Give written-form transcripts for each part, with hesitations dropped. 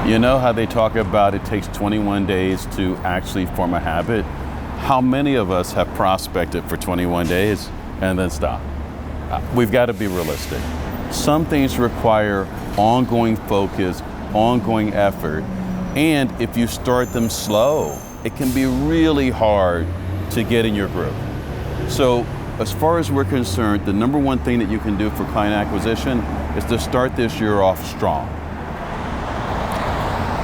You know how they talk about it takes 21 days to actually form a habit? How many of us have prospected for 21 days and then stop? We've got to be realistic. Some things require ongoing focus, ongoing effort, and if you start them slow, it can be really hard to get in your groove. So as far as we're concerned, the number one thing that you can do for client acquisition is to start this year off strong.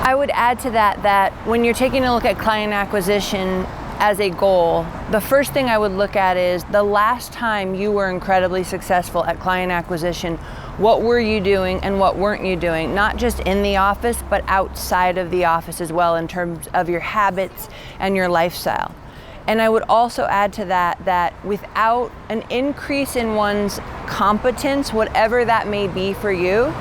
I would add to that when you're taking a look at client acquisition as a goal, the first thing I would look at is the last time you were incredibly successful at client acquisition, what were you doing and what weren't you doing? Not just in the office, but outside of the office as well in terms of your habits and your lifestyle. And I would also add to that without an increase in one's competence, whatever that may be for you,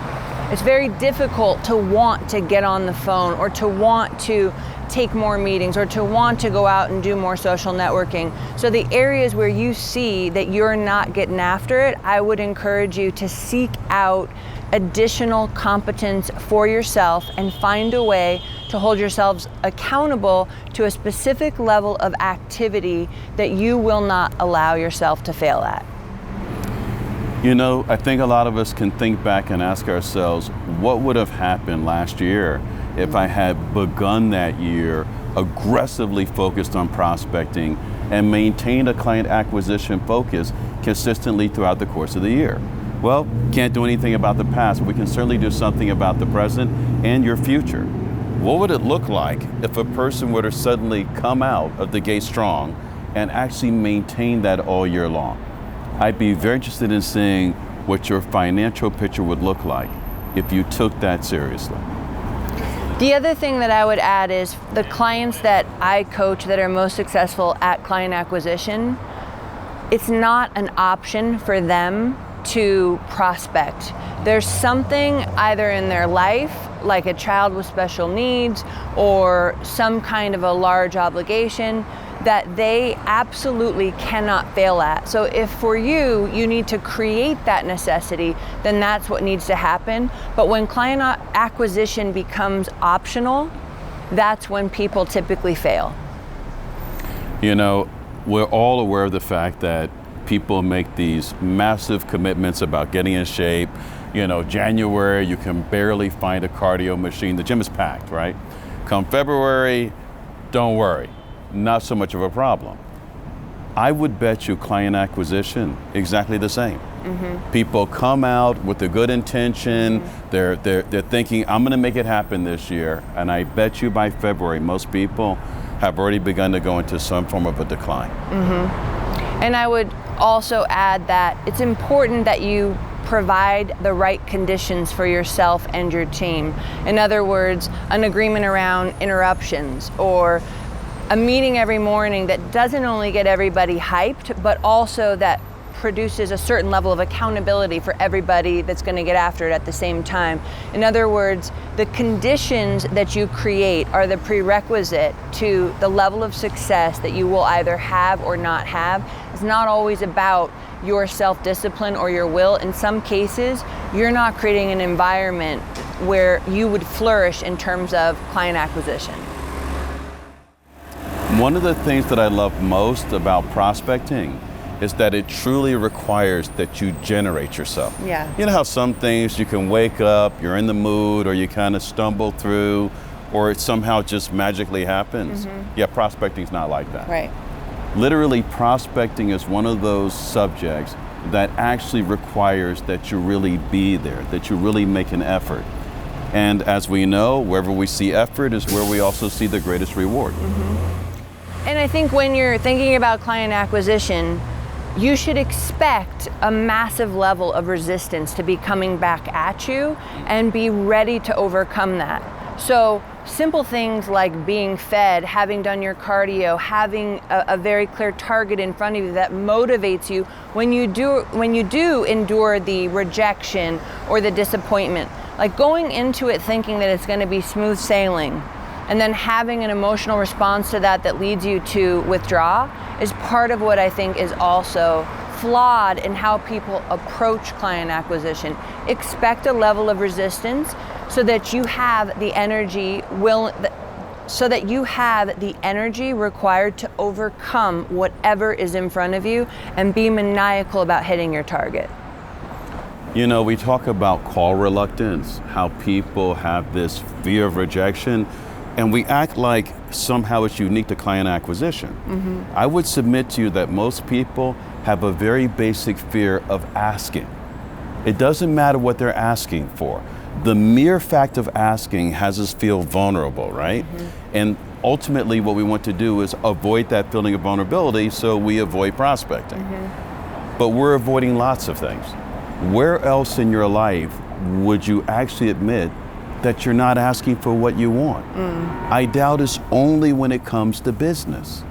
it's very difficult to want to get on the phone or to want to take more meetings or to want to go out and do more social networking. So the areas where you see that you're not getting after it, I would encourage you to seek out additional competence for yourself and find a way to hold yourselves accountable to a specific level of activity that you will not allow yourself to fail at. You know, I think a lot of us can think back and ask ourselves, what would have happened last year if I had begun that year aggressively focused on prospecting and maintained a client acquisition focus consistently throughout the course of the year? Well, can't do anything about the past, but we can certainly do something about the present and your future. What would it look like if a person were to suddenly come out of the gate strong and actually maintain that all year long? I'd be very interested in seeing what your financial picture would look like if you took that seriously. The other thing that I would add is the clients that I coach that are most successful at client acquisition, it's not an option for them to prospect. There's something either in their life, like a child with special needs or some kind of a large obligation, that they absolutely cannot fail at. So if for you, you need to create that necessity, then that's what needs to happen. But when client acquisition becomes optional, that's when people typically fail. You know, we're all aware of the fact that people make these massive commitments about getting in shape. You know, January, you can barely find a cardio machine. The gym is packed, right? Come February, don't worry. Not so much of a problem. I would bet you client acquisition, exactly the same. Mm-hmm. People come out with a good intention. Mm-hmm. They're thinking, I'm gonna make it happen this year. And I bet you by February, most people have already begun to go into some form of a decline. Mm-hmm. And I would also add that it's important that you provide the right conditions for yourself and your team. In other words, an agreement around interruptions or a meeting every morning that doesn't only get everybody hyped, but also that produces a certain level of accountability for everybody that's going to get after it at the same time. In other words, the conditions that you create are the prerequisite to the level of success that you will either have or not have. It's not always about your self-discipline or your will. In some cases, you're not creating an environment where you would flourish in terms of client acquisition. One of the things that I love most about prospecting is that it truly requires that you generate yourself. Yeah. You know how some things you can wake up, you're in the mood, or you kind of stumble through, or it somehow just magically happens? Mm-hmm. Yeah, prospecting's not like that. Right. Literally, prospecting is one of those subjects that actually requires that you really be there, that you really make an effort. And as we know, wherever we see effort is where we also see the greatest reward. Mm-hmm. And I think when you're thinking about client acquisition, you should expect a massive level of resistance to be coming back at you and be ready to overcome that. So simple things like being fed, having done your cardio, having a very clear target in front of you that motivates you when you do endure the rejection or the disappointment. Like going into it thinking that it's going to be smooth sailing and then having an emotional response to that leads you to withdraw is part of what I think is also flawed in how people approach client acquisition. Expect a level of resistance so that you have the energy required to overcome whatever is in front of you and be maniacal about hitting your target. You know, we talk about call reluctance, how people have this fear of rejection, and we act like somehow it's unique to client acquisition. Mm-hmm. I would submit to you that most people have a very basic fear of asking. It doesn't matter what they're asking for. The mere fact of asking has us feel vulnerable, right? Mm-hmm. And ultimately what we want to do is avoid that feeling of vulnerability, so we avoid prospecting. Mm-hmm. But we're avoiding lots of things. Where else in your life would you actually admit that you're not asking for what you want? I doubt it's only when it comes to business.